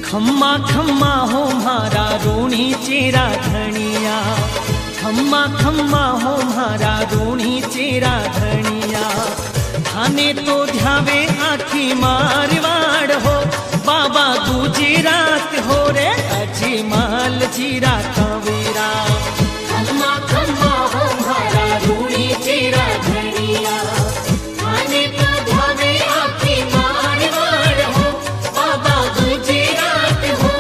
खम्मा खम्मा हो मारा रूणी चेरा धनिया, खम्मा खम्मा हो मारा रूणी चेरा धनिया। थाने तो ध्यावे आखी मारवाड़ हो, बाबा दूजी रात हो रे अजमाल जीरा कवीरा। खम्मा खम्मा हो मारा रूणी चेरा धनिया, थाने तो ध्यावे आखी मारवाड़ हो, बाबा दूजी रात हो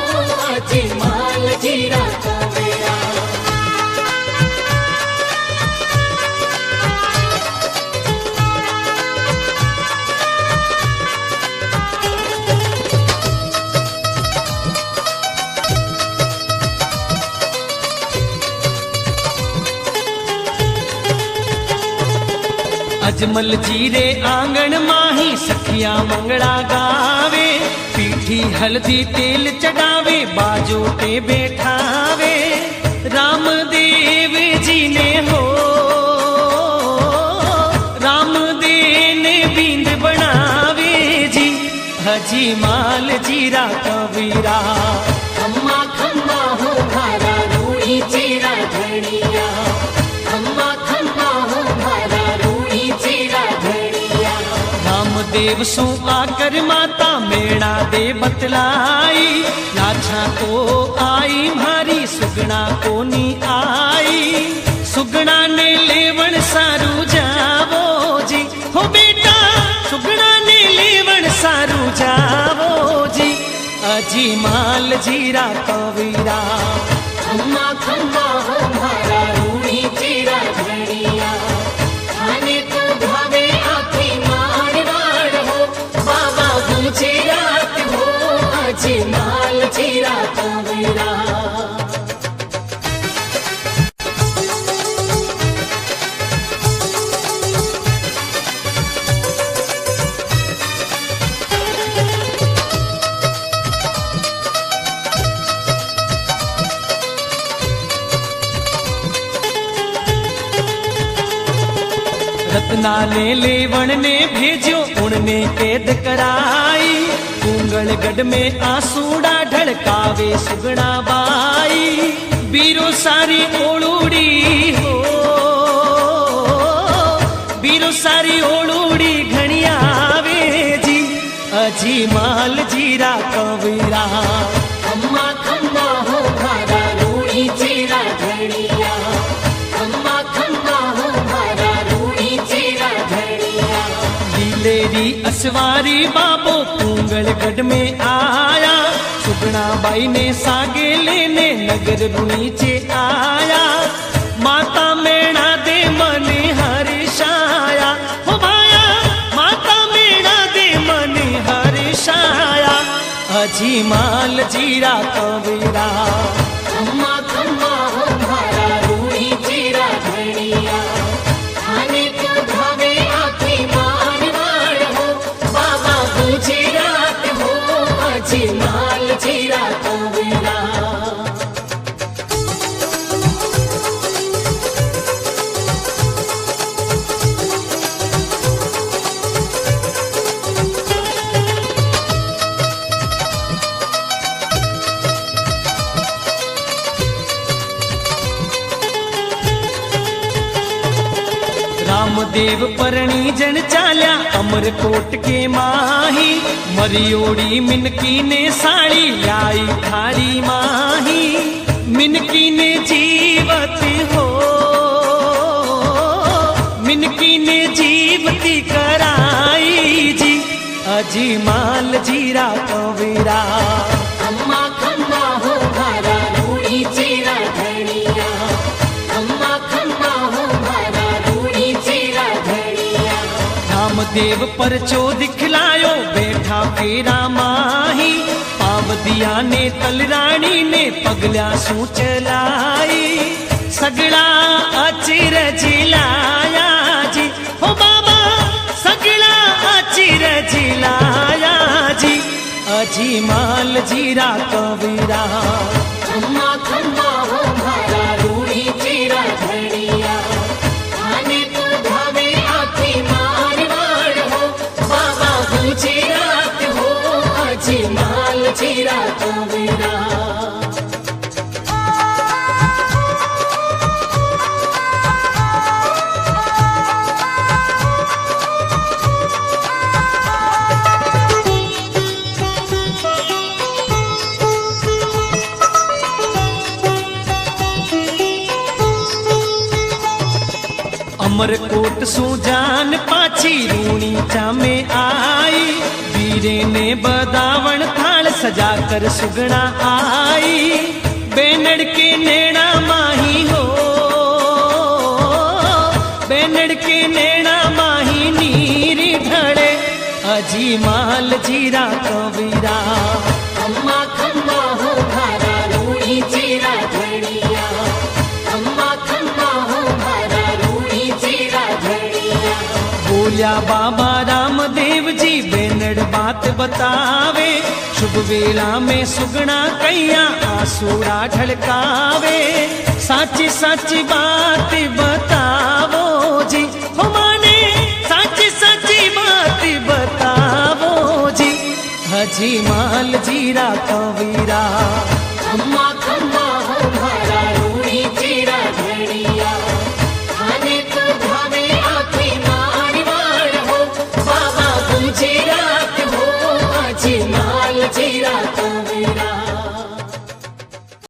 अजमाल जीरा कवीरा। अजमल जीरे आंगण माही सखिया मंगला गावे, पीठी हल्दी तेल चढ़ावे बाजो पे बैठावे। रामदेव जी ने हो रामदेव ने बींद बनावे जी, अजमाल जीरा कवीरा। खम्मा खम्मा हो मारा रूणी चेरा धनिया, खम्मा खम्मा हो मारा रूणी चेरा धनिया। रामदेव सो आकर माता मेणा दे बतलाई, लाछा तो आई मारी सुगना कोनी आई। सुगना ने लेवण सारू जावो जी, हो बेटा सुगना ने लेवण सारू जावो जी, अजमाल जीरा कवीरा। खम्मा खम्मा हो मारा रूणी चेरा धनिया, थाने तो ध्यावे आखी मारवाड़ हो, बाबा दूजी रात हो अजमाल जीरा कवीरा। रत्ना ने लेवण ने भेजो उनने कैद कराई, कुंगलगढ़ में आंसूड़ा ढड़कावे सुगना बाई। बीरो सारी ओलूड़ी हो, बीरो सारी ओलूड़ी घणियावे जी, अजमाल जीरा कवीरा। खम्मा खम्मा हो मारा रूणी चेरा धनिया, खम्मा खम्मा हो मारा रूणी चेरा धनिया। लीलेरी असवारी बाबो कुंगलगढ़ में आया, सुगना बाई ने सागे लेने नगर नीचे आया। माता मेणा दे मन हर्षाया, हो भाया माता मेणा दे मन हर्षाया, अजमाल जीरा कवीरा। खम्मा खम्मा हो मारा रूणी चेरा धनिया, थाने तो ध्यावे आखी मारवाड़ हो, बाबा दूजी रात हो अजमाल जीरा कवीरा। रामदेव परणी जन चाल्या अमरकोट के माही, मरियोड़ी मिनकी ने साड़ी लाई थारी माही। मिनकी ने जीवत हो, मिनकी ने जीवती कराई जी, अजमाल जीरा कवीरा। खम्मा खम्मा हो मारा रूणी चेरा धनिया, खम्मा खम्मा हो मारा रूणी चेरा धनिया। रामदेव परचो दिखलायो बैठा फेरा माही, पावदिया ने तलराणी ने पगल्या सू चलाई। सगड़ा अचिरज लाया जी, हो बाबा सगड़ा अचिरज लाया जी, अजमाल जीरा कवीरा। खम्मा खम्मा हो मारा रूणी चेरा धनिया, थाने तो ध्यावे आखी मारवाड़ हो, बाबा दूजी रात हो अजमाल जीरा कवीरा। अमरकोट सुजान पाछी रूणी चामे आई वीरे ने बदावण थाल सजा कर सुगना आई बेनड़ के नेड़ा माही हो बेनड़ के नेड़ा माही नीरी ढड़े अजी माल जीरा कवीरा खम्मा खम्मा हो मारा रूड़ी चीरा धड़िया खम्मा खम्मा हो मारा रूड़ी चीरा धड़िया बोलिया बाबा रामदेव जी बेनड़ बात बतावे शुभ वेला में सुगना कैया आसूरा ढलकावे साची साची बात बतावो जी हो माने साची साची बात बतावो जी हजी माल जीरा कवीरा खम्मा खम्मा